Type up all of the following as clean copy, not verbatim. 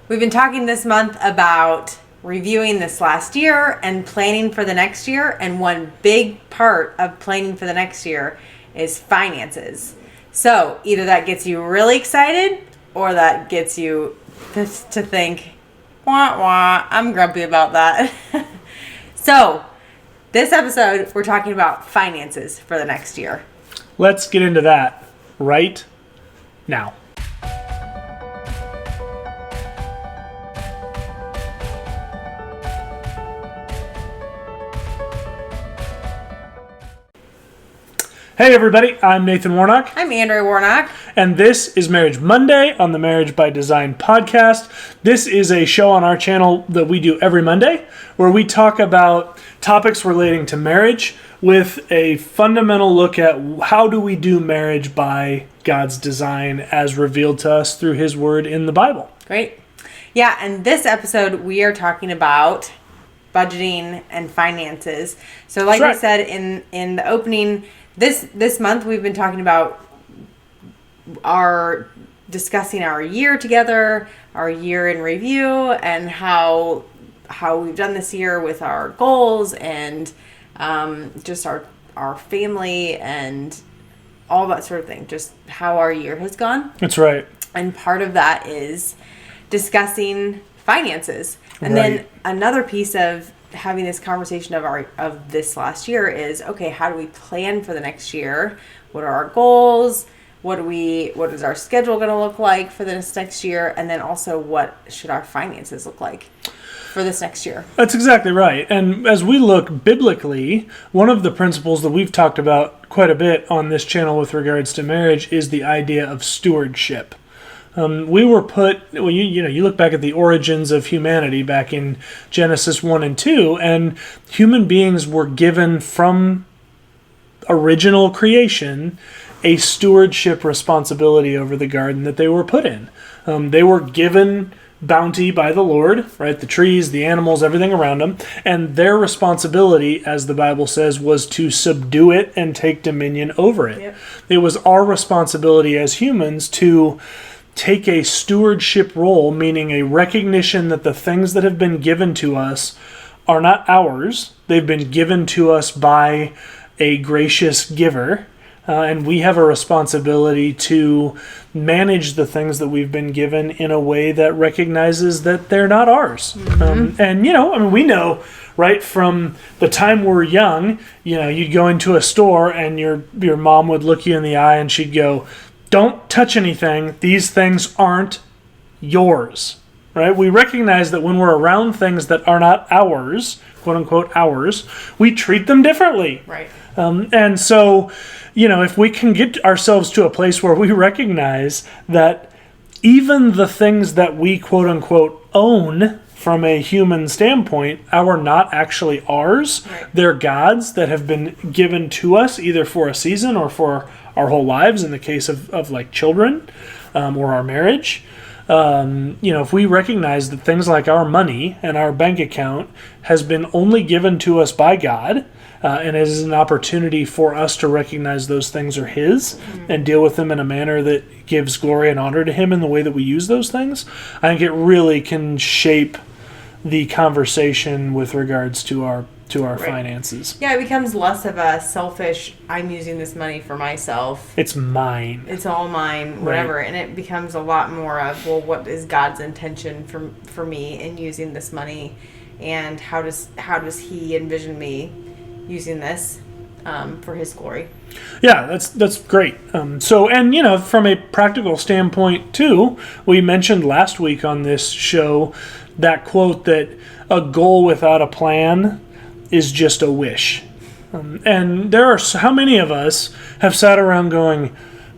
We've been talking this month about reviewing this last year and planning for the next year. And one big part of planning for the next year is finances. So either that gets you really excited or that gets you to think, wah, wah, I'm grumpy about that. So this episode, we're talking about finances for the next year. Let's get into that right now. Hey everybody, I'm Nathan Warnock. I'm Andrea Warnock. And this is Marriage Monday on the Marriage by Design podcast. This is a show on our channel that we do every Monday where we talk about topics relating to marriage with a fundamental look at how do we do marriage by God's design as revealed to us through His Word in the Bible. Great. Yeah, and this episode we are talking about budgeting and finances. So like we said in the opening, this month we've been talking about discussing our year together, our year in review, and how we've done this year with our goals and just our family and all that sort of thing. Just how our year has gone. That's right. And part of that is discussing finances. And then another piece of having this conversation of this last year is, okay, how do we plan for the next year? What are our goals? What is our schedule going to look like for this next year? And then also, what should our finances look like for this next year? That's exactly right. And as we look biblically, one of the principles that we've talked about quite a bit on this channel with regards to marriage is the idea of stewardship. We were put, you look back at the origins of humanity back in Genesis 1 and 2, and human beings were given from original creation a stewardship responsibility over the garden that they were put in. They were given bounty by the Lord, right? The trees, the animals, everything around them. And their responsibility, as the Bible says, was to subdue it and take dominion over it. Yep. It was our responsibility as humans to take a stewardship role, meaning a recognition that the things that have been given to us are not ours. They've been given to us by a gracious giver. And we have a responsibility to manage the things that we've been given in a way that recognizes that they're not ours. Mm-hmm. We know, right, from the time we're young, you'd go into a store and your mom would look you in the eye and she'd go, "Don't touch anything. These things aren't yours." Right? We recognize that when we're around things that are not ours, quote unquote ours, we treat them differently. Right. And so, if we can get ourselves to a place where we recognize that even the things that we quote unquote own from a human standpoint are not actually ours. Right. They're God's that have been given to us either for a season or for our whole lives in the case of like children or our marriage. If we recognize that things like our money and our bank account has been only given to us by God, and it is an opportunity for us to recognize those things are His and deal with them in a manner that gives glory and honor to Him in the way that we use those things, I think it really can shape the conversation with regards to our finances. Yeah, it becomes less of a selfish, I'm using this money for myself. It's mine. It's all mine, whatever. Right. And it becomes a lot more of, well, what is God's intention for me in using this money? And how does He envision me using this for His glory? Yeah, that's great. From a practical standpoint too, we mentioned last week on this show that quote that a goal without a plan is just a wish. And there are how many of us have sat around going,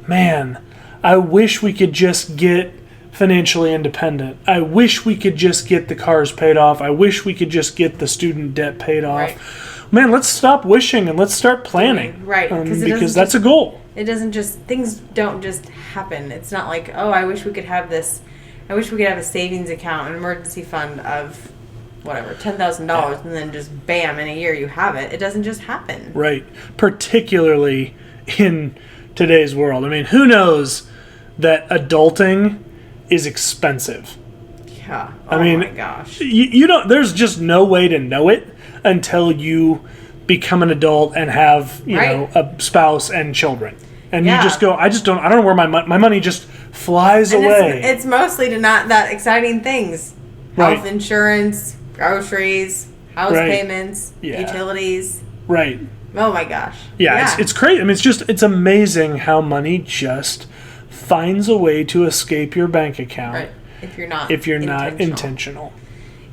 man, I wish we could just get financially independent. I wish we could just get the cars paid off. I wish we could just get the student debt paid off. Right. Man, let's stop wishing and let's start planning. Right. Because that's a goal. Things don't just happen. It's not like, oh, I wish we could have this. I wish we could have a savings account, an emergency fund of whatever, $10,000, and then just bam, in a year you have it. It doesn't just happen. Right. Particularly in today's world. I mean, who knows that adulting is expensive? Yeah. Yeah. I mean, my gosh. you don't. There's just no way to know it until you become an adult and have Right. a spouse and children, and Yeah. you just go. I don't know where my money just flies And away. it's mostly to not that exciting things. Right. Health insurance, groceries, house Right. payments, Yeah. utilities. Right. Oh my gosh. Yeah, it's crazy. I mean, it's amazing how money just finds a way to escape your bank account right. If you're not intentional.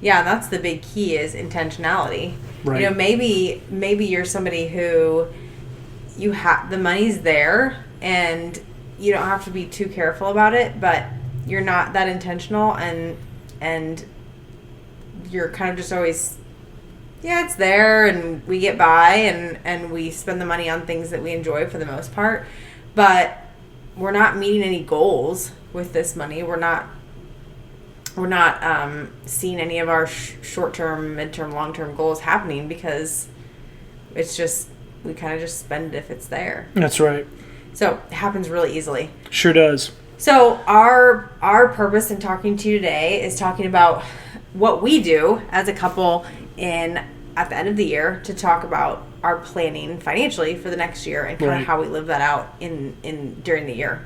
Yeah, that's the big key is intentionality. Right. You know, maybe you're somebody who you have the money's there and you don't have to be too careful about it, but you're not that intentional and you're kind of just always it's there and we get by and we spend the money on things that we enjoy for the most part, but we're not meeting any goals with this money. We're not seeing any of our short-term, mid-term, long-term goals happening because it's just we kind of just spend it if it's there. That's right. So it happens really easily. Sure does. So our purpose in talking to you today is talking about what we do as a couple at the end of the year to talk about our planning financially for the next year and kind Right. of how we live that out in during the year.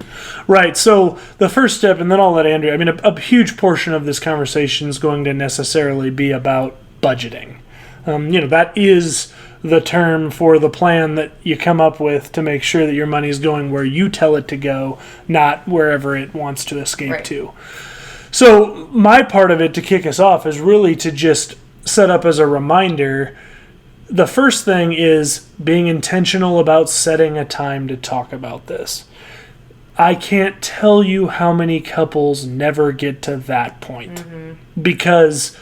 Right. So the first step, and then I'll let Andrea. I mean, a huge portion of this conversation is going to necessarily be about budgeting. That is the term for the plan that you come up with to make sure that your money is going where you tell it to go, not wherever it wants to escape Right. to. So my part of it to kick us off is really to just set up as a reminder. The first thing is being intentional about setting a time to talk about this. I can't tell you how many couples never get to that point because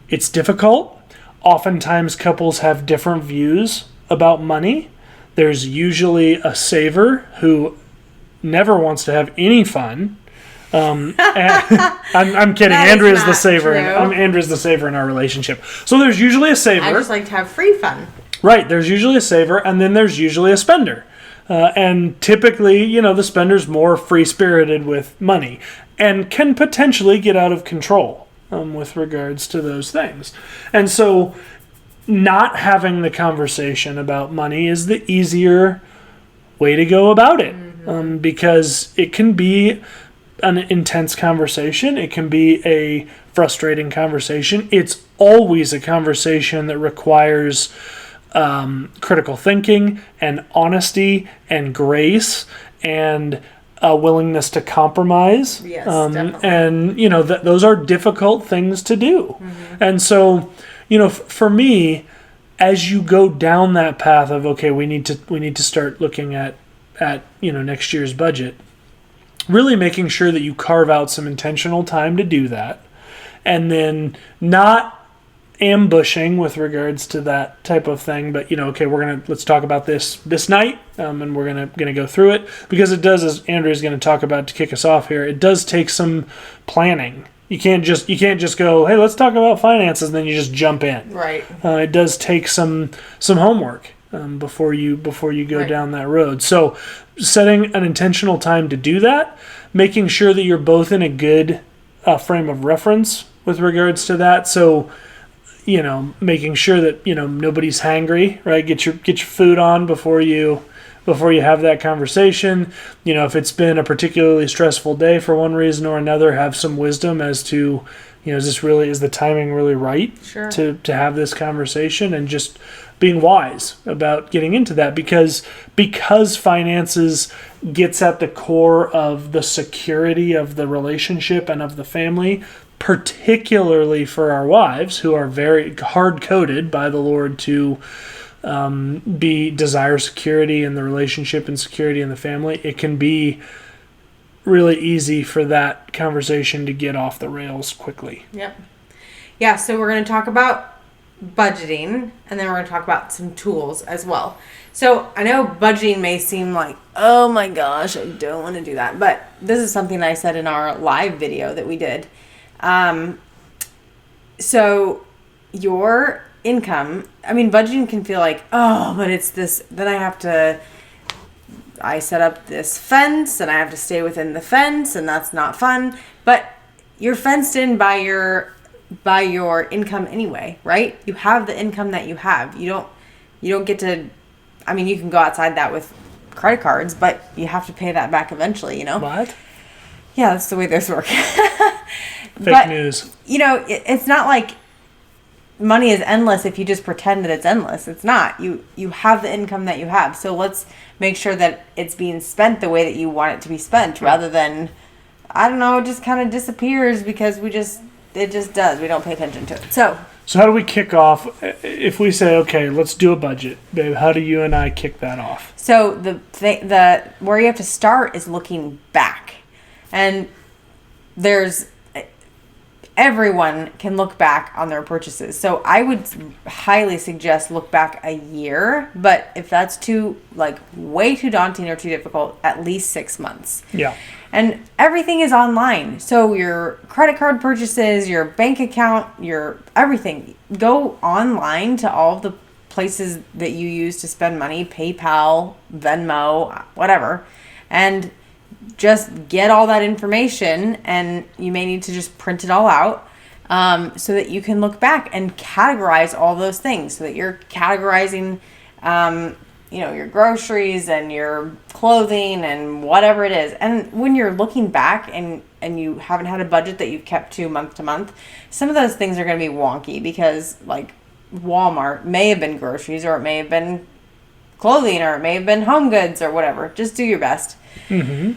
it's difficult. Oftentimes couples have different views about money. There's usually a saver who never wants to have any fun. I'm kidding. That is Andrea's the not saver. true. Andrea's the saver in our relationship. So there's usually a saver. I just like to have free fun. Right, there's usually a saver, and then there's usually a spender. And typically, the spender's more free-spirited with money and can potentially get out of control with regards to those things. And so not having the conversation about money is the easier way to go about it because it can be an intense conversation. It can be a frustrating conversation. It's always a conversation that requires critical thinking and honesty and grace and a willingness to compromise. Yes, definitely. And those are difficult things to do. And so, for me, as you go down that path of okay, we need to start looking at next year's budget. Really making sure that you carve out some intentional time to do that, and then not ambushing with regards to that type of thing. But okay, let's talk about this night, and we're gonna go through it because it does, as Andrea's going to talk about to kick us off here. It does take some planning. You can't just go, hey, let's talk about finances, and then you just jump in. Right. It does take some homework before you go Right. down that road. So setting an intentional time to do that, making sure that you're both in a good frame of reference with regards to that. So, making sure that, nobody's hangry, right? Get your food on before you have that conversation. If it's been a particularly stressful day for one reason or another, have some wisdom as to, is the timing really right Sure. to have this conversation, and just being wise about getting into that because finances gets at the core of the security of the relationship and of the family, particularly for our wives who are very hard-coded by the Lord to desire security in the relationship and security in the family. It can be really easy for that conversation to get off the rails quickly. Yep. Yeah, so we're going to talk about budgeting, and then we're going to talk about some tools as well. So I know budgeting may seem like, oh my gosh, I don't want to do that. But this is something I said in our live video that we did. So your income, budgeting can feel like, oh, but it's this, then I set up this fence and I have to stay within the fence and that's not fun. But you're fenced in by your income anyway, right? You have the income that you have. You don't get to, I mean, you can go outside that with credit cards, but you have to pay that back eventually, you know? What? Yeah, that's the way those work. Fake news. You know, it's not like money is endless if you just pretend that it's endless. It's not. You have the income that you have. So let's make sure that it's being spent the way that you want it to be spent, rather than, I don't know, it just kind of disappears because it just does. We don't pay attention to it. So how do we kick off if we say, okay, let's do a budget, babe? How do you and I kick that off? So the where you have to start is looking back, and everyone can look back on their purchases. So I would highly suggest look back a year, but if that's way too daunting or too difficult, at least 6 months. Yeah. And everything is online. So your credit card purchases, your bank account, your everything. Go online to all of the places that you use to spend money, PayPal, Venmo, whatever. And just get all that information, and you may need to just print it all out so that you can look back and categorize all those things, so that you're categorizing your groceries and your clothing and whatever it is. And when you're looking back and you haven't had a budget that you've kept to month, some of those things are going to be wonky, because like Walmart may have been groceries, or it may have been clothing, or it may have been home goods, or whatever. Just do your best. Mm-hmm.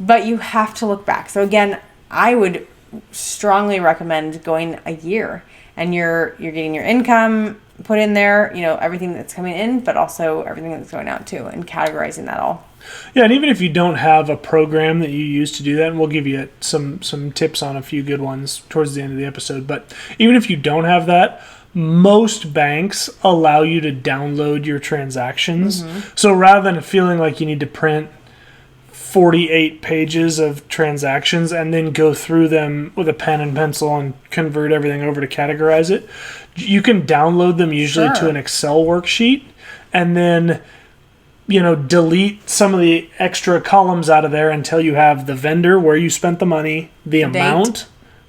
But you have to look back. So again, I would strongly recommend going a year, and you're getting your income put in there, everything that's coming in, but also everything that's going out too, and categorizing that all. Yeah, and even if you don't have a program that you use to do that, and we'll give you some tips on a few good ones towards the end of the episode, but even if you don't have that, most banks allow you to download your transactions. Mm-hmm. So rather than feeling like you need to print 48 pages of transactions and then go through them with a pen and pencil and convert everything over to categorize it, you can download them usually to an Excel worksheet, and then delete some of the extra columns out of there until you have the vendor, where you spent the money, the amount,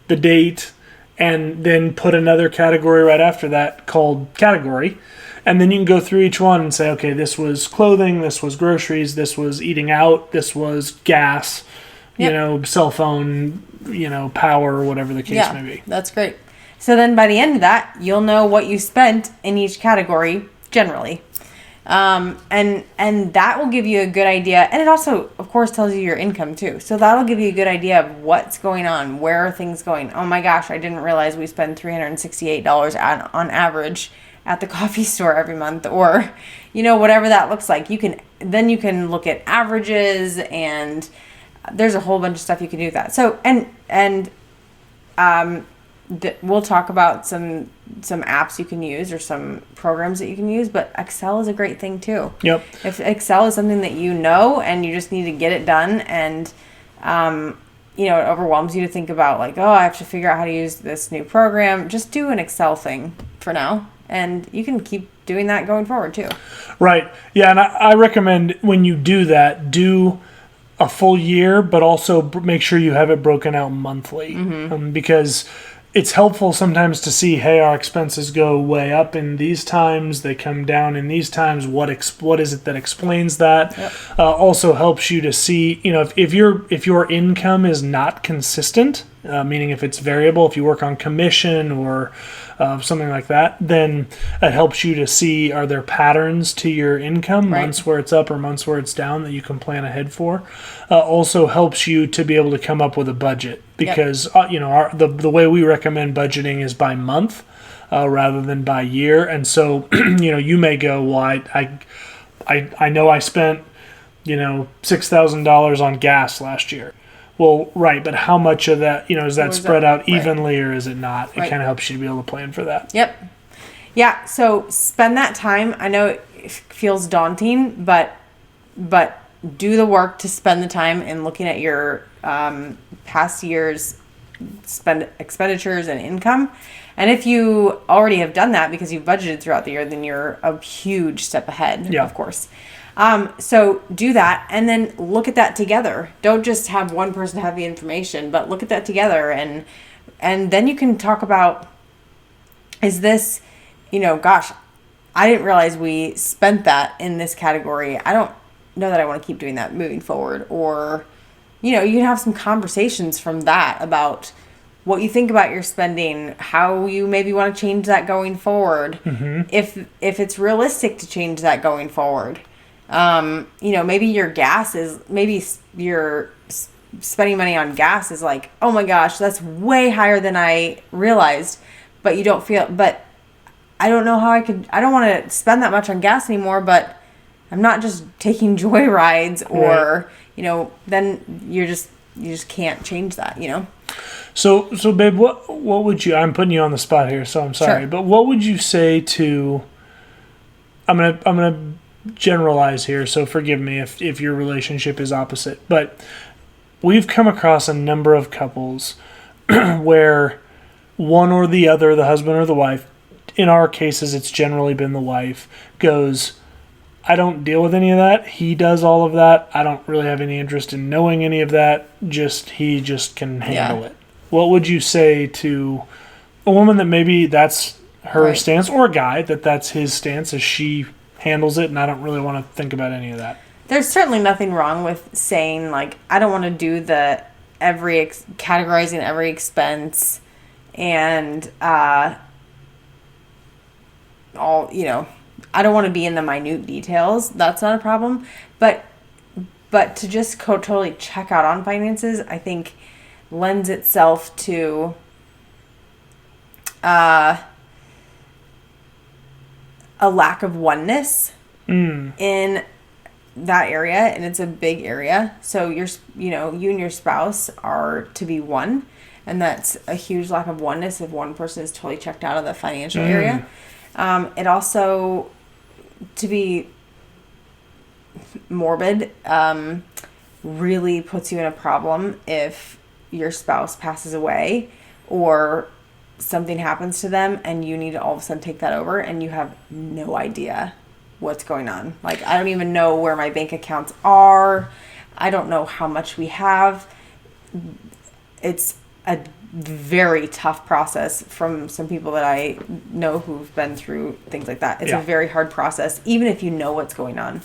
the date, and then put another category right after that called category. And then you can go through each one and say, okay, this was clothing, this was groceries, this was eating out, this was gas, cell phone, power, whatever the case may be. That's great. So then by the end of that, you'll know what you spent in each category generally. And that will give you a good idea. And it also, of course, tells you your income too. So that'll give you a good idea of what's going on. Where are things going? Oh my gosh, I didn't realize we spend $368 on average at the coffee store every month, or, whatever that looks like. You can look at averages, and there's a whole bunch of stuff you can do with that. So, we'll talk about some apps you can use, or some programs that you can use, but Excel is a great thing too. Yep. If Excel is something that and you just need to get it done, and it overwhelms you to think about like, oh, I have to figure out how to use this new program, just do an Excel thing for now, and you can keep doing that going forward too. Right. Yeah, and I recommend when you do that, do a full year, but also make sure you have it broken out monthly, because it's helpful sometimes to see, hey, our expenses go way up in these times, they come down in these times. What is it that explains that? Yep. Also helps you to see, if your income is not consistent, meaning if it's variable, if you work on commission or something like that, then it helps you to see, are there patterns to your income, months where it's up or months where it's down, that you can plan ahead for. Also helps you to be able to come up with a budget, because the way we recommend budgeting is by month rather than by year. And so you may go, well, I know I spent $6,000 on gas last year. Well, right, but how much of that, is that spread out evenly, or is it not? It kind of helps you to be able to plan for that. Yep. Yeah, so spend that time. I know it feels daunting, but do the work to spend the time in looking at your past year's expenditures and income. And if you already have done that because you've budgeted throughout the year, then you're a huge step ahead, of course. So do that and then look at that together. Don't just have one person have the information, but look at that together, and then you can talk about, is this, gosh, I didn't realize we spent that in this category. I don't know that I want to keep doing that moving forward. Or, you can have some conversations from that about what you think about your spending, how you maybe want to change that going forward. If it's realistic to change that going forward. Maybe your gas is, maybe your spending money on gas is like, oh my gosh, that's way higher than I realized, but you don't feel, but I don't know how I don't want to spend that much on gas anymore, but I'm not just taking joy rides or, then you just can't change that, So babe, what would you, I'm putting you on the spot here, so I'm sorry, Sure. but what would you say to, I'm going to generalize here, so forgive me if your relationship is opposite, but we've come across a number of couples where one or the other, the husband or the wife, in our cases it's generally been the wife, goes, I don't deal with any of that, he does all of that, I don't really have any interest in knowing any of that, he just can handle it. What would you say to a woman that maybe that's her stance, or a guy that that's his stance, as she handles it, and I don't really want to think about any of that? There's certainly nothing wrong with saying, like, I don't want to do the categorizing every expense and all, I don't want to be in the minute details. That's not a problem. But to just totally check out on finances, I think lends itself to a lack of oneness in that area, and it's a big area. So you and your spouse are to be one, and that's a huge lack of oneness if one person is totally checked out of the financial area. It also, to be morbid, really puts you in a problem if your spouse passes away or something happens to them and you need to all of a sudden take that over and you have no idea what's going on. Like, I don't even know where my bank accounts are. I don't know how much we have. It's a very tough process from some people that I know who've been through things like that. It's a very hard process, even if you know what's going on,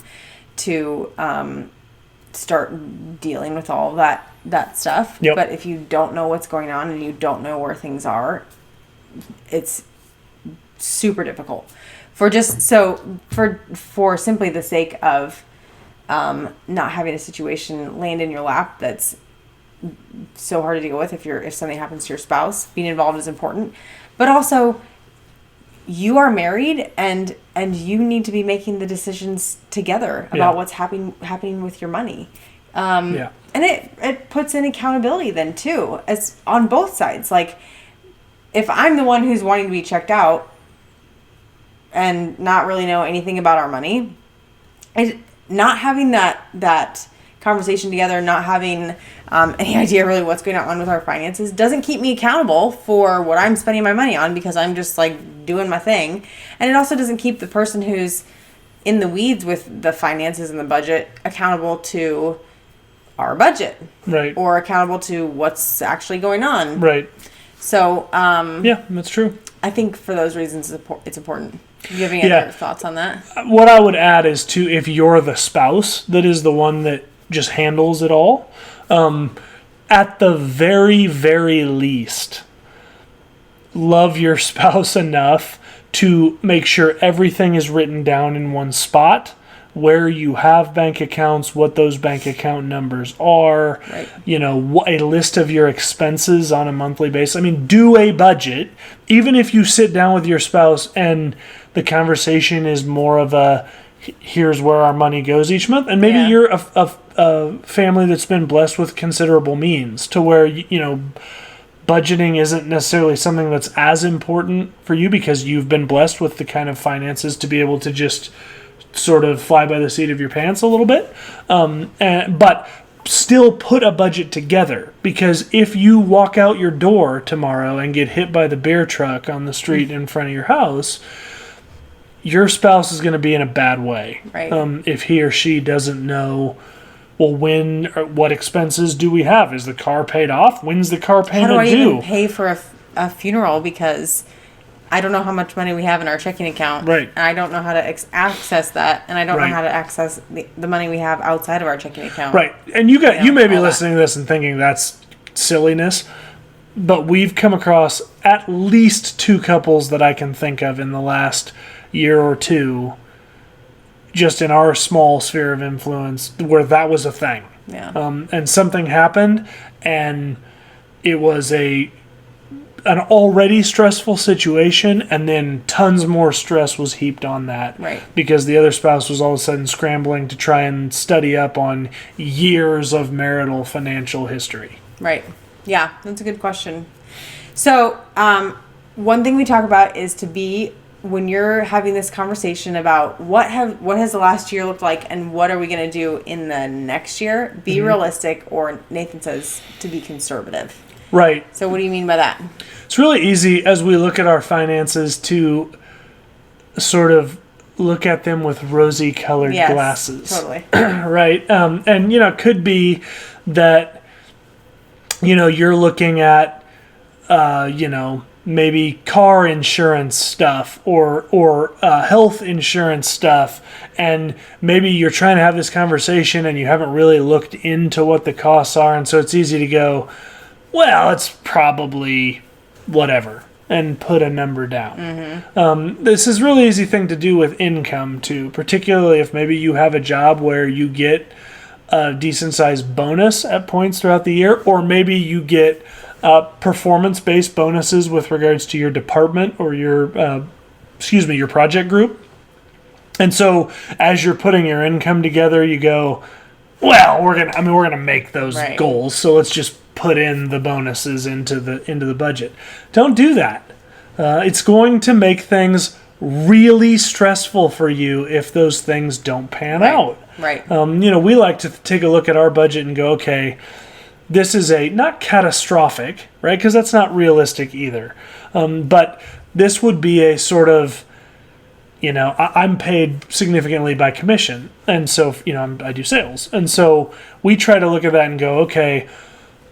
to start dealing with all of that stuff. But if you don't know what's going on and you don't know where things are, it's super difficult for simply the sake of not having a situation land in your lap that's so hard to deal with. If something happens to your spouse, being involved is important, but also you are married and you need to be making the decisions together about what's happening with your money. And it puts in accountability then too, as on both sides. Like, if I'm the one who's wanting to be checked out and not really know anything about our money, not having that conversation together, not having any idea really what's going on with our finances, doesn't keep me accountable for what I'm spending my money on, because I'm just like doing my thing. And it also doesn't keep the person who's in the weeds with the finances and the budget accountable to our budget, right? Or accountable to what's actually going on, right? So that's true. I think for those reasons it's important. Do you have any other thoughts on that? What I would add is, too, if you're the spouse that is the one that just handles it all, at the very, very least, love your spouse enough to make sure everything is written down in one spot, where you have bank accounts, what those bank account numbers are, right. A list of your expenses on a monthly basis. I mean, do a budget, even if you sit down with your spouse and the conversation is more of a, here's where our money goes each month. And maybe you're a family that's been blessed with considerable means, to where, budgeting isn't necessarily something that's as important for you because you've been blessed with the kind of finances to be able to just sort of fly by the seat of your pants a little bit. But still put a budget together, because if you walk out your door tomorrow and get hit by the bear truck on the street in front of your house, your spouse is going to be in a bad way. Right. If he or she doesn't know, well, when or what expenses do we have? Is the car paid off? When's the car How payment do I due? even pay for a funeral because I don't know how much money we have in our checking account. Right. And I don't know how to access that. And I don't Right. know how to access the money we have outside of our checking account. Right. And you may be all that. listening to this and thinking that's silliness, but we've come across at least 2 couples that I can think of in the last year or two, just in our small sphere of influence, where that was a thing. Yeah. And something happened, and it was an already stressful situation, and then tons more stress was heaped on that. Right. Because the other spouse was all of a sudden scrambling to try and study up on years of marital financial history. Right. Yeah, that's a good question. So, one thing we talk about is to be, when you're having this conversation about what has the last year looked like and what are we going to do in the next year, be realistic, or Nathan says to be conservative. Right. So what do you mean by that? It's really easy as we look at our finances to sort of look at them with rosy colored Yes, glasses. totally. Right. And, it could be that, you're looking at, maybe car insurance stuff or health insurance stuff. And maybe you're trying to have this conversation and you haven't really looked into what the costs are. And so it's easy to go, well, it's probably whatever, and put a number down. This is really easy thing to do with income too, particularly if maybe you have a job where you get a decent sized bonus at points throughout the year, or maybe you get performance-based bonuses with regards to your department or your project group. And so as you're putting your income together, you go, well, we're gonna make those Right. goals, so let's just put in the bonuses into the budget. Don't do that. It's going to make things really stressful for you if those things don't pan out. Right. We like to take a look at our budget and go, okay, this is not catastrophic, right? Because that's not realistic either. But this would be a sort of, I'm paid significantly by commission. And so, I do sales. And so we try to look at that and go, okay,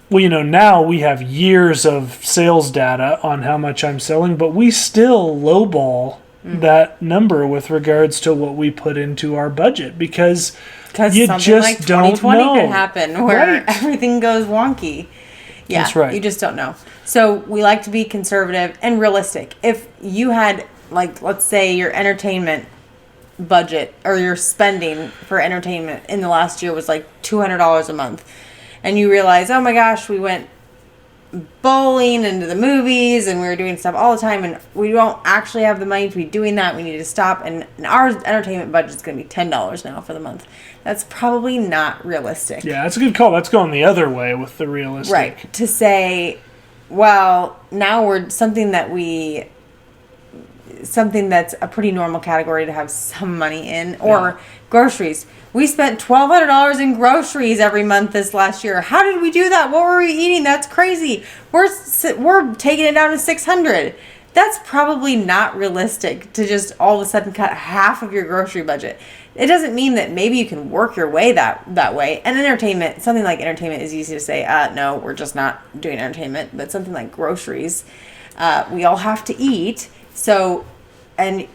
well, now we have years of sales data on how much I'm selling, but we still lowball that number with regards to what we put into our budget because you something just like don't 2020 know. could happen where Right. everything goes wonky. Yeah, That's right. You just don't know. So we like to be conservative and realistic. If you had, let's say your entertainment budget or your spending for entertainment in the last year was like $200 a month, and you realize, oh my gosh, we went bowling and to the movies and we were doing stuff all the time and we don't actually have the money to be doing that, we need to stop, and our entertainment budget is going to be $10 now for the month. That's probably not realistic. Yeah, that's a good call. That's going the other way with the realistic. Right. To say, well, now we're something that's a pretty normal category to have some money in, or groceries. We spent $1,200 in groceries every month this last year. How did we do that? What were we eating? That's crazy. We're taking it down to $600. That's probably not realistic to just all of a sudden cut half of your grocery budget. It doesn't mean that maybe you can work your way that way. And entertainment, something like entertainment is easy to say, no, we're just not doing entertainment. But something like groceries, we all have to eat. So, and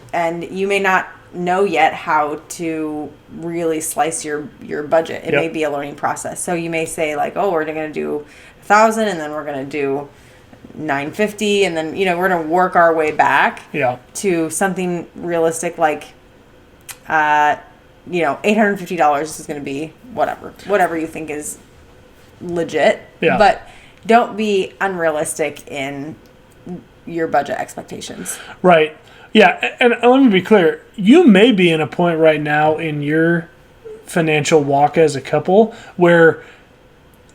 you may not know yet how to really slice your budget. It may be a learning process. So you may say like, oh, we're going to do 1,000 and then we're going to do $950 and then we're going to work our way back to something realistic like $850 is going to be whatever you think is legit. But don't be unrealistic in your budget expectations. Right. Yeah, and let me be clear. You may be in a point right now in your financial walk as a couple where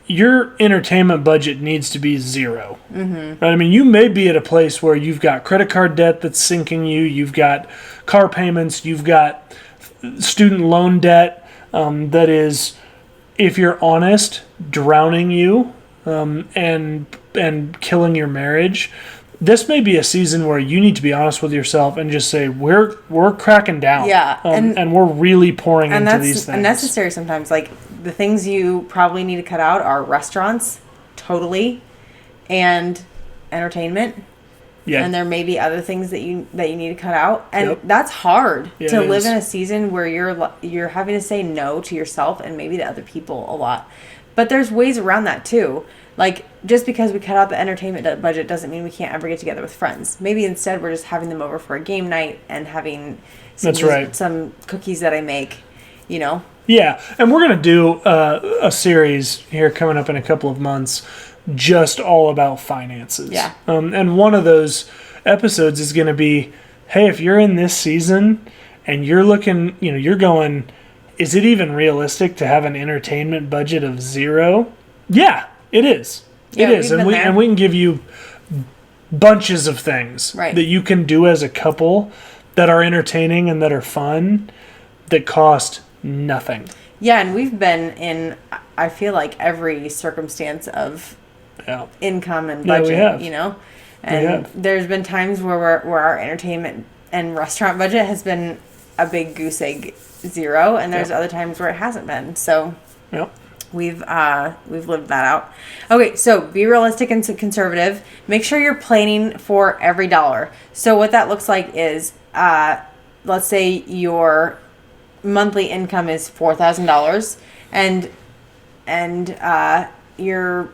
your entertainment budget needs to be zero. Right? I mean, you may be at a place where you've got credit card debt that's sinking you, you've got car payments, you've got student loan debt that is, if you're honest, drowning you and killing your marriage. this may be a season where you need to be honest with yourself and just say we're cracking down. Yeah, and we're really pouring and into that's these things. unnecessary sometimes. Like the things you probably need to cut out are restaurants, totally, and entertainment. Yeah. And there may be other things that you need to cut out, and Yep. that's hard Yeah, to it live is. in a season where you're having to say no to yourself and maybe to other people a lot. But there's ways around that too. Like just because we cut out the entertainment budget doesn't mean we can't ever get together with friends. Maybe instead we're just having them over for a game night and having That's right. some cookies that I make, you know. Yeah, and we're going to do a series here coming up in a couple of months just all about finances. Yeah. And one of those episodes is going to be, hey, if you're in this season and you're looking, you're going, is it even realistic to have an entertainment budget of 0? Yeah, it is. Yeah, it is. we've And been there. we can give you bunches of things Right. that you can do as a couple that are entertaining and that are fun that cost nothing. Yeah, and we've been in, I feel like, every circumstance of Yeah. income and Yeah, we budget, have. you know. And have. there's been times where our entertainment and restaurant budget has been a big goose egg 0, and there's Yep. other times where it hasn't been. So Yep. we've lived that out. Okay, so be realistic and conservative. Make sure you're planning for every dollar. So what that looks like is, let's say your monthly income is $4,000, and your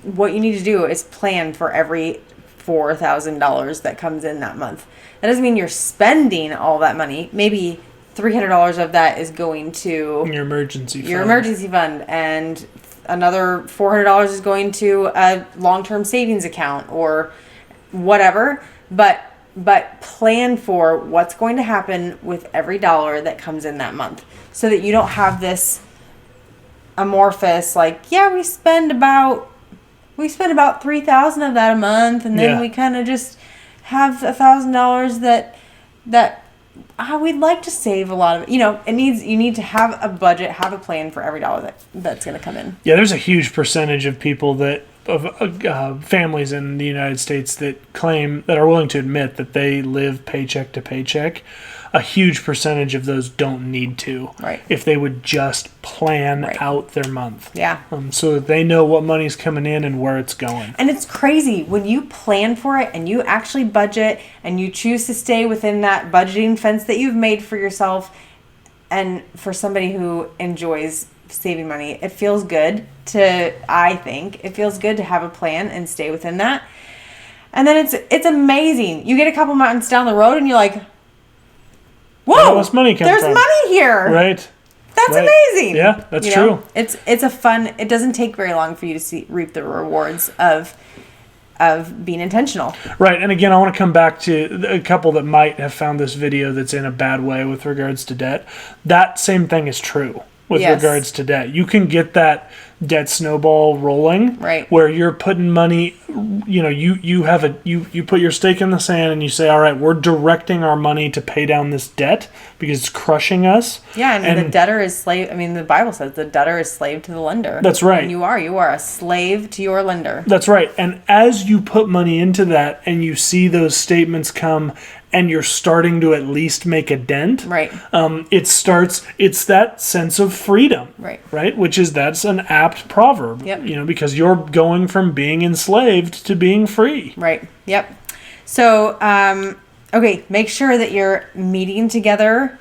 what you need to do is plan for every $4,000 that comes in that month. That doesn't mean you're spending all that money. Maybe $300 of that is going to Your emergency fund. your emergency fund, and another $400 is going to a long-term savings account or whatever. But plan for what's going to happen with every dollar that comes in that month, so that you don't have this amorphous, like, yeah, we spend about 3,000 of that a month, and then Yeah. we kind of just have $1,000 that we'd like to save a lot of it. You need to have a budget, have a plan for every dollar that's going to come in. Yeah, there's a huge percentage of people of families in the United States that are willing to admit that they live paycheck to paycheck. A huge percentage of those don't need to. Right. If they would just plan Right. out their month. Yeah. So that they know what money's coming in and where it's going. And it's crazy when you plan for it and you actually budget and you choose to stay within that budgeting fence that you've made for yourself. And for somebody who enjoys saving money, it feels good I think it feels good to have a plan and stay within that. And then it's amazing. You get a couple months down the road and you're like, whoa, Where does money come there's from? money here. Right? That's Right. amazing. Yeah, that's You know? true. It's a fun. It doesn't take very long for you to reap the rewards of being intentional. Right, and again, I want to come back to a couple that might have found this video that's in a bad way with regards to debt. That same thing is true with Yes. regards to debt. You can get that debt snowball rolling, Right. where you're putting money. You put your stake in the sand and you say, all right, we're directing our money to pay down this debt because it's crushing us. Yeah, and the debtor is slave. I mean, the Bible says the debtor is slave to the lender. That's right. And you are a slave to your lender. That's right. And as you put money into that and you see those statements come and you're starting to at least make a dent, Right. it's that sense of freedom, Right. That's an apt proverb, Yep. Because you're going from being enslaved to being free. Right. Yep. So, okay, make sure that you're meeting together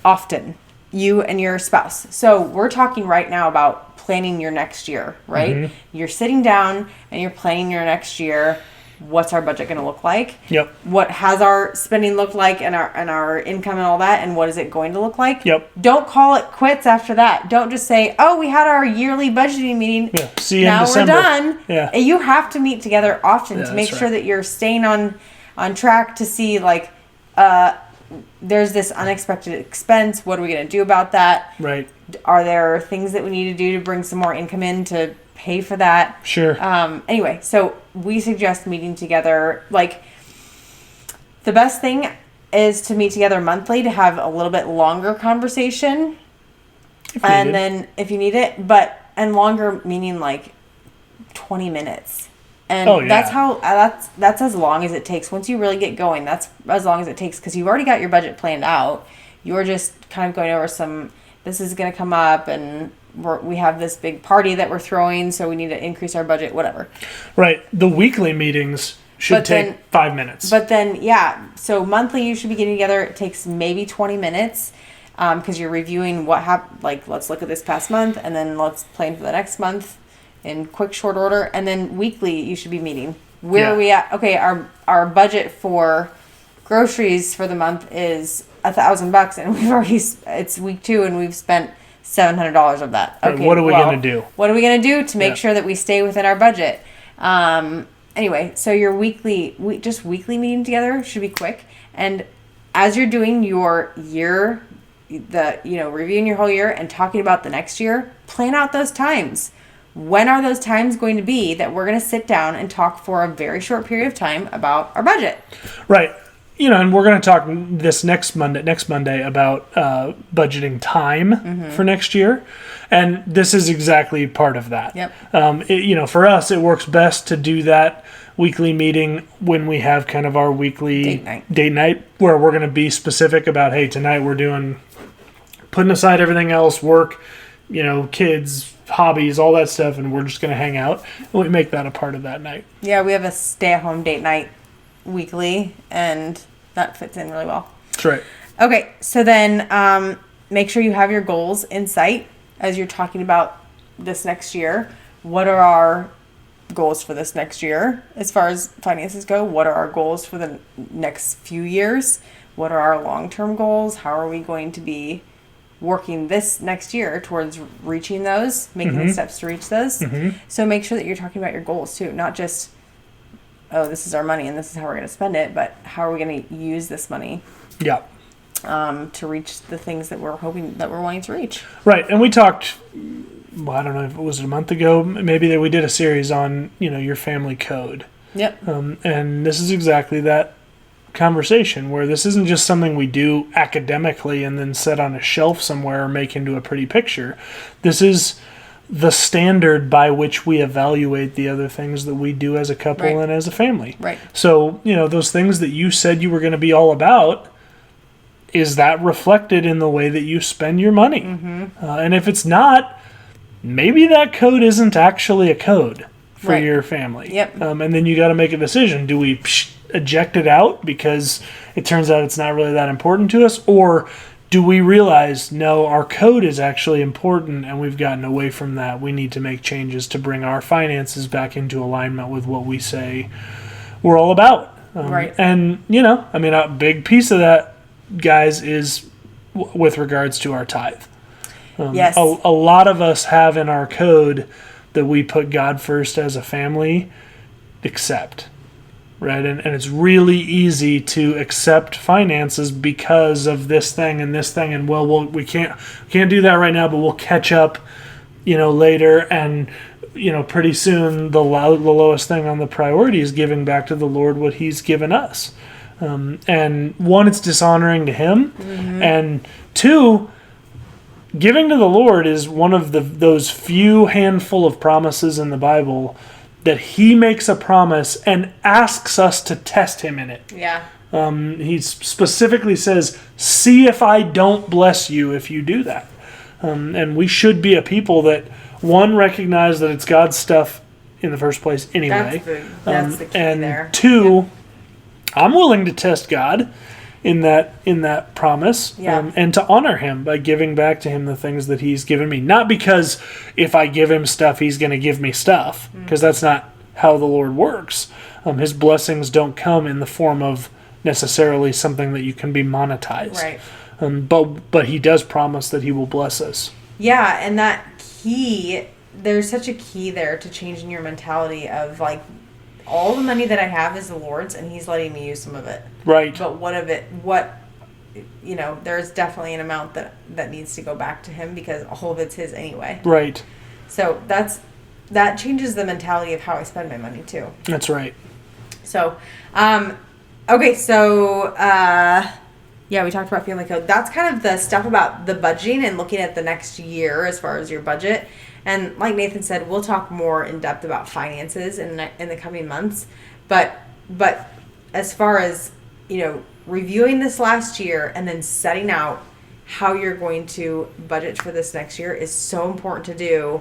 often, you and your spouse. So we're talking right now about planning your next year, right? Mm-hmm. You're sitting down and you're planning your next year. What's our budget going to look like? Yep. What has our spending looked like, and our income and all that, and what is it going to look like? Yep. Don't call it quits after that. Don't just say, "Oh, we had our yearly budgeting meeting. Yeah. See you in Now December. we're done." Yeah. You have to meet together often Yeah, to make that's sure right. that you're staying on track to see, like, there's this unexpected expense. What are we going to do about that? Right. Are there things that we need to do to bring some more income in to pay for that? Sure. Anyway, so we suggest meeting together. Like, the best thing is to meet together monthly to have a little bit longer conversation. And needed. then if you need it, and longer meaning like 20 minutes. And Oh, yeah. that's as long as it takes. Once you really get going, that's as long as it takes because you've already got your budget planned out. You're just kind of going over this is going to come up, and we have this big party that we're throwing, so we need to increase our budget, whatever. Right. The weekly meetings should But take then- 5 minutes. But then, yeah, so monthly you should be getting together. It takes maybe 20 minutes because you're reviewing what happened. Like, let's look at this past month, and then let's plan for the next month in quick, short order. And then weekly you should be meeting. Where are we at? Okay, our budget for groceries for the month is $1,000, and we've already it's week 2, and we've spent $700 of that. Right, Okay, what are we gonna do? What are we gonna do to make Yeah. sure that we stay within our budget? Anyway, so your weekly meeting together should be quick, and as you're doing your year, reviewing your whole year and talking about the next year, plan out those times. When are those times going to be that we're going to sit down and talk for a very short period of time about our budget? Right. And we're going to talk this next Monday about budgeting time for next year. And this is exactly part of that. Yep. For us, it works best to do that weekly meeting when we have kind of our weekly date night where we're going to be specific about, hey, tonight we're putting aside everything else, work, kids, hobbies, all that stuff, and we're just going to hang out. And we make that a part of that night. Yeah, we have a stay-at-home date night weekly, and that fits in really well. That's right. Okay, so then make sure you have your goals in sight as you're talking about this next year. What are our goals for this next year as far as finances go? What are our goals for the next few years? What are our long-term goals? How are we going to be working this next year towards reaching those, making the steps to reach those? So make sure that you're talking about your goals too, not just, oh, this is our money and this is how we're going to spend it, but how are we going to use this money to reach the things that we're wanting to reach. Right. And we talked, I don't know if it was a month ago, maybe that we did a series on, your family code. Yep. And this is exactly that conversation where this isn't just something we do academically and then set on a shelf somewhere or make into a pretty picture. This is the standard by which we evaluate the other things that we do as a couple and as a family. Right. So, those things that you said you were going to be all about, is that reflected in the way that you spend your money? And if it's not, maybe that code isn't actually a code for your family. Yep. And then you got to make a decision. Do we eject it out because it turns out it's not really that important to us? Or do we realize, no, our code is actually important and we've gotten away from that. We need to make changes to bring our finances back into alignment with what we say we're all about. Right. And, a big piece of that, guys, is with regards to our tithe. Yes. A lot of us have in our code that we put God first as a family, accept. Right, and it's really easy to accept finances because of this thing, and we can't do that right now, but we'll catch up, later, and pretty soon the lowest thing on the priority is giving back to the Lord what He's given us, and one, it's dishonoring to Him, and two, giving to the Lord is one of those few handful of promises in the Bible that He makes a promise and asks us to test Him in it. Yeah. He specifically says, see if I don't bless you if you do that. And we should be a people that, one, recognize that it's God's stuff in the first place anyway. That's the key and there. two, I'm willing to test God in that promise, and to honor Him by giving back to Him the things that He's given me. Not because if I give Him stuff, He's going to give me stuff, because that's not how the Lord works. His blessings don't come in the form of necessarily something that you can be monetized. Right. But He does promise that He will bless us. Yeah, and that key, there's such a key there to changing your mentality of like, all the money that I have is the Lord's, and He's letting me use some of it. Right. But there's definitely an amount that needs to go back to Him because all of it's His anyway. Right. So that changes the mentality of how I spend my money too. That's right. So, okay, so we talked about family code. That's kind of the stuff about the budgeting and looking at the next year as far as your budget. And like Nathan said, we'll talk more in depth about finances in the coming months. But as far as, reviewing this last year and then setting out how you're going to budget for this next year is so important to do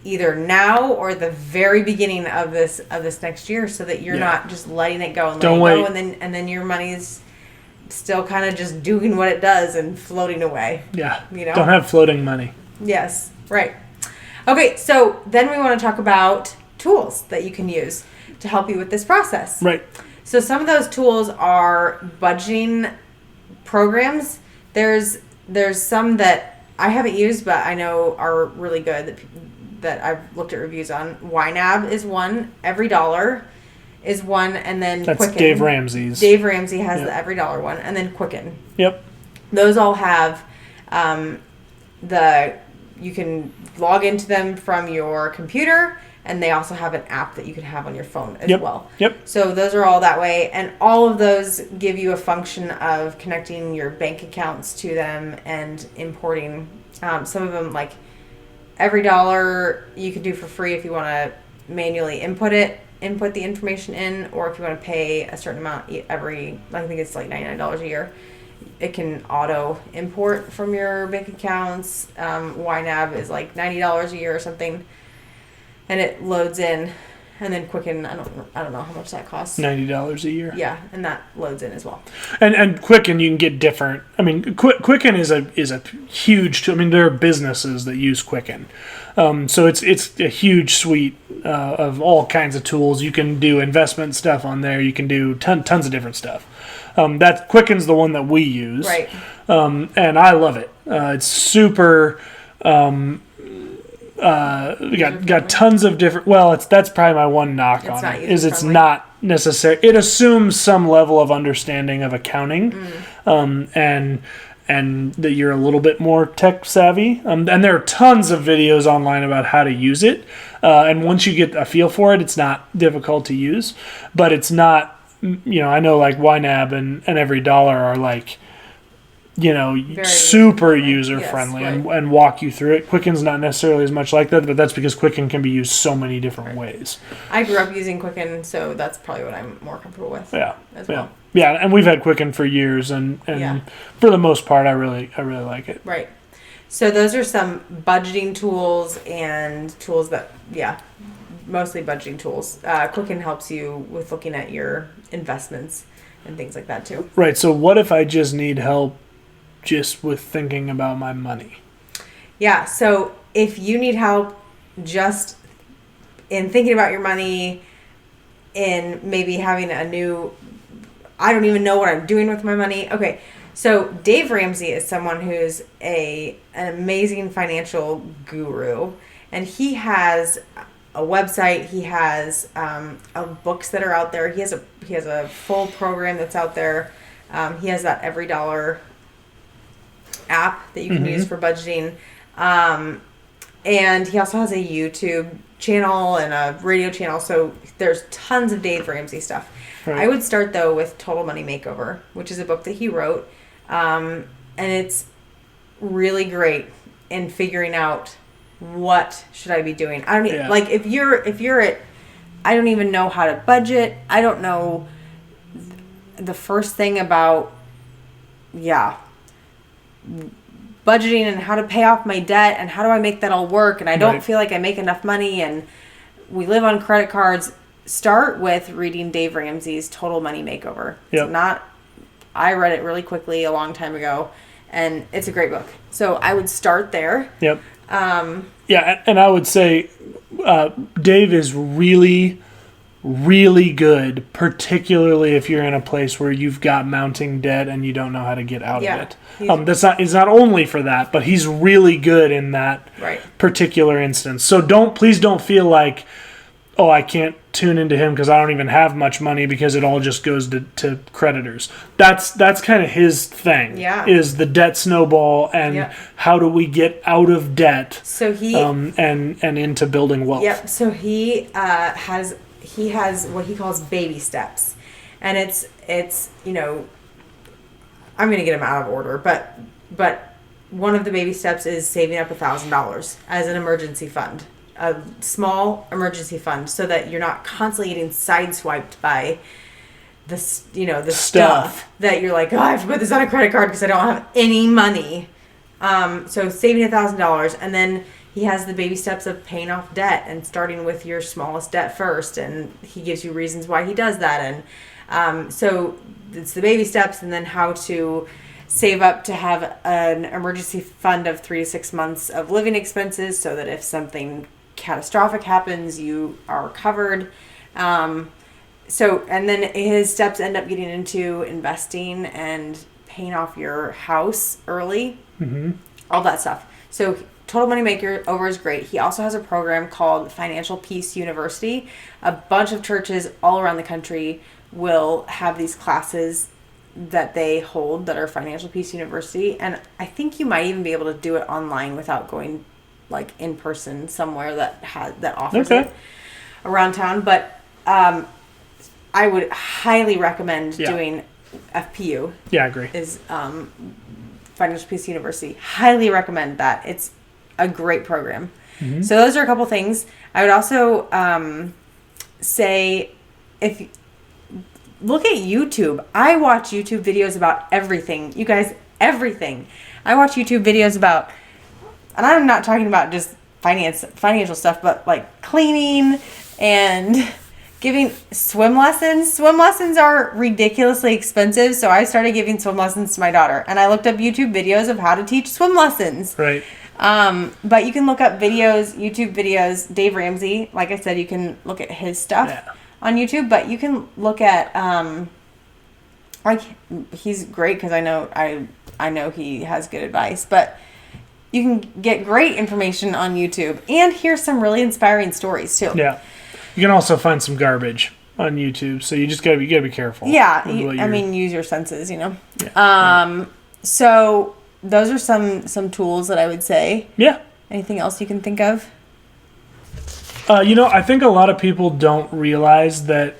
either now or the very beginning of this next year, so that you're not just letting it go and letting it go, and then your money's still kind of just doing what it does and floating away. Yeah. Don't have floating money. Yes. Right. Okay. So then we want to talk about tools that you can use to help you with this process. Right. So some of those tools are budgeting programs. There's some that I haven't used, but I know are really good that I've looked at reviews on. YNAB is one. Every Dollar is one, and then that's Quicken. Dave Ramsey's. Dave Ramsey has the Every Dollar one, and then Quicken. Yep. Those all have you can log into them from your computer, and they also have an app that you can have on your phone as well. Yep. So those are all that way, and all of those give you a function of connecting your bank accounts to them and importing. Some of them, like Every Dollar, you can do for free if you want to manually input the information in, or if you want to pay a certain amount I think it's like $99 a year. It can auto import from your bank accounts. YNAB is like $90 a year or something, and it loads in. And then Quicken, I don't know how much that costs. $90 a year. Yeah, and that loads in as well. And Quicken, you can get different. I mean, Quicken is a huge. I mean, there are businesses that use Quicken, so it's a huge suite of all kinds of tools. You can do investment stuff on there. You can do tons of different stuff. That Quicken's the one that we use, right? And I love it. It's super. We got tons of different. Well, that's probably my one knock on it. It's not necessary. It assumes some level of understanding of accounting, and that you're a little bit more tech savvy. And there are tons of videos online about how to use it. And once you get a feel for it, it's not difficult to use. But it's not. I know like YNAB and Every Dollar are like. Very super user friendly, and walk you through it. Quicken's not necessarily as much like that, but that's because Quicken can be used so many different ways. I grew up using Quicken, so that's probably what I'm more comfortable with. As well. Yeah, and we've had Quicken for years, and for the most part, I really like it. Right. So those are some budgeting tools and tools that, mostly budgeting tools. Quicken helps you with looking at your investments and things like that too. Right. So what if I just need help just with thinking about my money? Yeah, so if you need help just in thinking about your money, in maybe having a new, I don't even know what I'm doing with my money. Okay, so Dave Ramsey is someone who's an amazing financial guru, and he has a website. He has books that are out there. He has a full program that's out there. He has that Every Dollar app that you can use for budgeting, and he also has a YouTube channel and a radio channel, so there's tons of Dave Ramsey stuff. Right. I would start though with Total Money Makeover, which is a book that he wrote, and it's really great in figuring out what should I be doing. I don't like if you're at, I don't even know how to budget. I don't know the first thing about budgeting and how to pay off my debt and how do I make that all work, and I don't feel like I make enough money and we live on credit cards. Start with reading Dave Ramsey's Total Money Makeover. Yep. I read it really quickly a long time ago, and it's a great book. So I would start there. Yep. And I would say Dave is really, really good, particularly if you're in a place where you've got mounting debt and you don't know how to get out of it. It's not only for that, but he's really good in that particular instance. So please don't feel like, oh, I can't tune into him because I don't even have much money because it all just goes to creditors. That's kind of his thing. Is the debt snowball and how do we get out of debt? So he and into building wealth. Yep. So he has what he calls baby steps, and it's I'm going to get them out of order, but one of the baby steps is saving up $1,000 as an emergency fund, a small emergency fund, so that you're not constantly getting sideswiped by the stuff that you're like, oh, I have to put this on a credit card because I don't have any money. So saving $1,000, and then he has the baby steps of paying off debt and starting with your smallest debt first, and he gives you reasons why he does that. And so it's the baby steps, and then how to save up to have an emergency fund of 3 to 6 months of living expenses, so that if something catastrophic happens, you are covered. So, and then his steps end up getting into investing and paying off your house early, all that stuff. So Total Money Maker over is great. He also has a program called Financial Peace University. A bunch of churches all around the country will have these classes that they hold that are Financial Peace University. And I think you might even be able to do it online without going like in person somewhere that offers it around town. But I would highly recommend doing FPU. Yeah, I agree. Is Financial Peace University. Highly recommend that. It's a great program. So those are a couple things. I would also say, if look at YouTube. I watch YouTube videos about everything. You guys, everything. I watch YouTube videos about, and I'm not talking about just financial stuff, but like cleaning and giving swim lessons. Swim lessons are ridiculously expensive, so I started giving swim lessons to my daughter, and I looked up YouTube videos of how to teach swim lessons. Right. But you can look up YouTube videos. Dave Ramsey, like I said, you can look at his stuff on YouTube, but you can look at like he's great because I know he has good advice, but you can get great information on YouTube and hear some really inspiring stories too. Yeah. You can also find some garbage on YouTube, so you just gotta be careful. Yeah, use your senses, you know. Yeah. So those are some tools that I would say. Yeah. Anything else you can think of? I think a lot of people don't realize that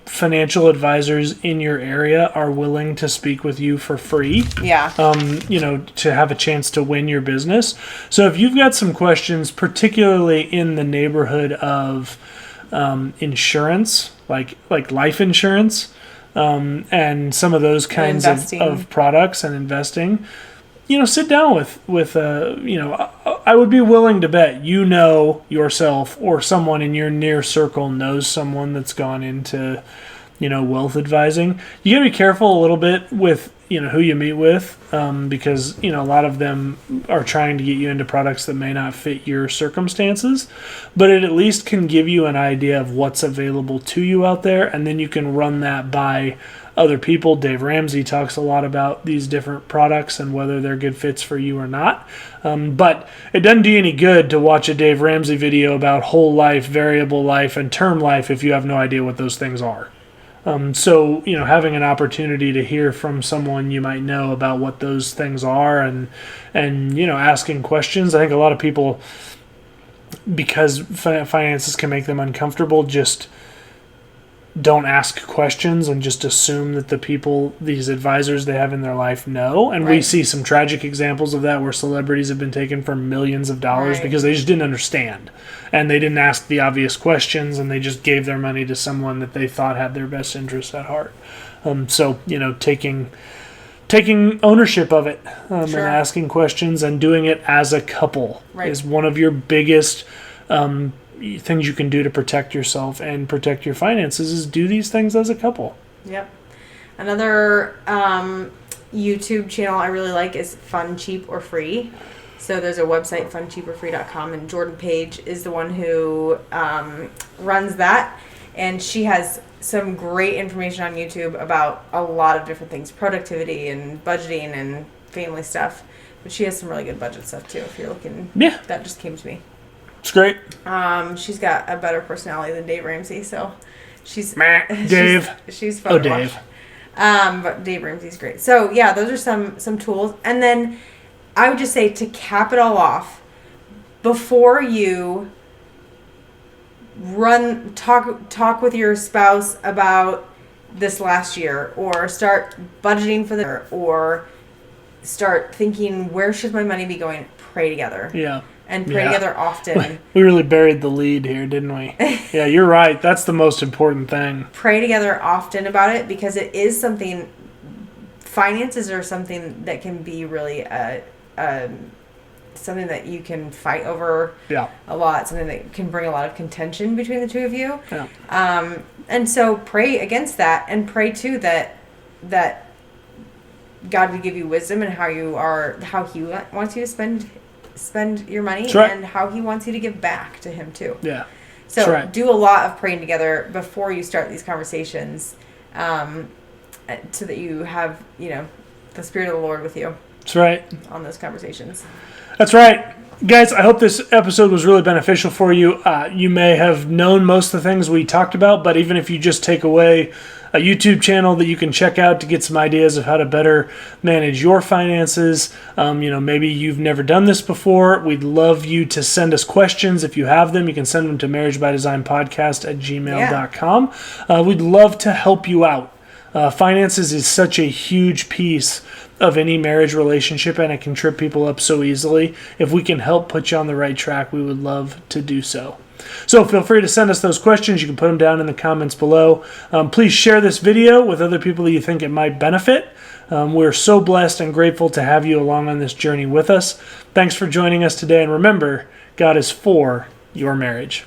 financial advisors in your area are willing to speak with you for free. Yeah. To have a chance to win your business. So if you've got some questions, particularly in the neighborhood of insurance, like life insurance, and some of those kinds of products and investing, sit down with I would be willing to bet yourself or someone in your near circle knows someone that's gone into wealth advising. You gotta be careful a little bit with who you meet with, because a lot of them are trying to get you into products that may not fit your circumstances, but it at least can give you an idea of what's available to you out there, and then you can run that by other people. Dave Ramsey talks a lot about these different products and whether they're good fits for you or not. But it doesn't do you any good to watch a Dave Ramsey video about whole life, variable life, and term life if you have no idea what those things are. So having an opportunity to hear from someone you might know about what those things are and asking questions. I think a lot of people, because finances can make them uncomfortable, just don't ask questions and just assume that these advisors they have in their life know. And we see some tragic examples of that where celebrities have been taken for millions of dollars because they just didn't understand. And they didn't ask the obvious questions, and they just gave their money to someone that they thought had their best interests at heart. Taking ownership of it and asking questions and doing it as a couple is one of your biggest things you can do to protect yourself and protect your finances, is do these things as a couple. Yep. Another YouTube channel I really like is Fun, Cheap, or Free. So there's a website, funcheaporfree.com, and Jordan Page is the one who runs that. And she has some great information on YouTube about a lot of different things, productivity and budgeting and family stuff. But she has some really good budget stuff too, if you're looking. Yeah. That just came to me. It's great. She's got a better personality than Dave Ramsey, so she's Dave. She's fun to watch. But Dave Ramsey's great. So yeah, those are some tools. And then I would just say, to cap it all off, before you talk with your spouse about this last year, or start budgeting for or start thinking, where should my money be going? Pray together. Yeah. And pray together often. We really buried the lead here, didn't we? Yeah, you're right. That's the most important thing. Pray together often about it, because it is something, finances are something that can be really something that you can fight over a lot, something that can bring a lot of contention between the two of you. Yeah. And so pray against that, and pray too that God would give you wisdom and how He wants you to spend your money, right. and how He wants you to give back to Him too. Yeah. So right. do a lot of praying together before you start these conversations, so that you have, the Spirit of the Lord with you. That's right. On those conversations. That's right. Guys, I hope this episode was really beneficial for you. You may have known most of the things we talked about, but even if you just take away a YouTube channel that you can check out to get some ideas of how to better manage your finances. Maybe you've never done this before. We'd love you to send us questions. If you have them, you can send them to marriagebydesignpodcast@gmail.com. We'd love to help you out. Finances is such a huge piece of any marriage relationship, and it can trip people up so easily. If we can help put you on the right track, we would love to do so. So feel free to send us those questions. You can put them down in the comments below. Please share this video with other people that you think it might benefit. We're so blessed and grateful to have you along on this journey with us. Thanks for joining us today, and remember, God is for your marriage.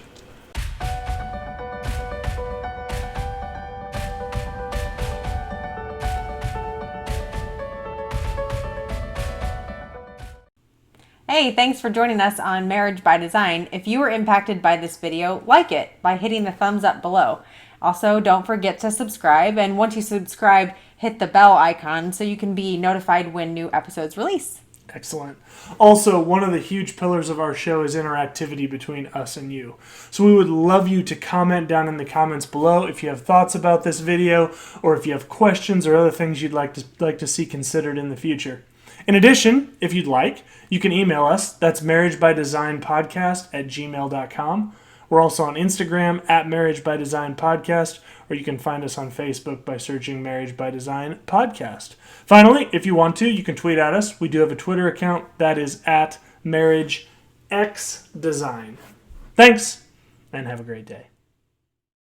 Hey, thanks for joining us on Marriage by Design. If you were impacted by this video, like it by hitting the thumbs up below. Also, don't forget to subscribe, and once you subscribe, hit the bell icon so you can be notified when new episodes release. Excellent. Also, one of the huge pillars of our show is interactivity between us and you. So we would love you to comment down in the comments below if you have thoughts about this video, or if you have questions or other things you'd like to see considered in the future. In addition, if you'd like, you can email us. That's marriagebydesignpodcast@gmail.com. We're also on Instagram @marriagebydesignpodcast, or you can find us on Facebook by searching Marriage by Design Podcast. Finally, if you want to, you can tweet at us. We do have a Twitter account that is @MarriageXDesign. Thanks, and have a great day.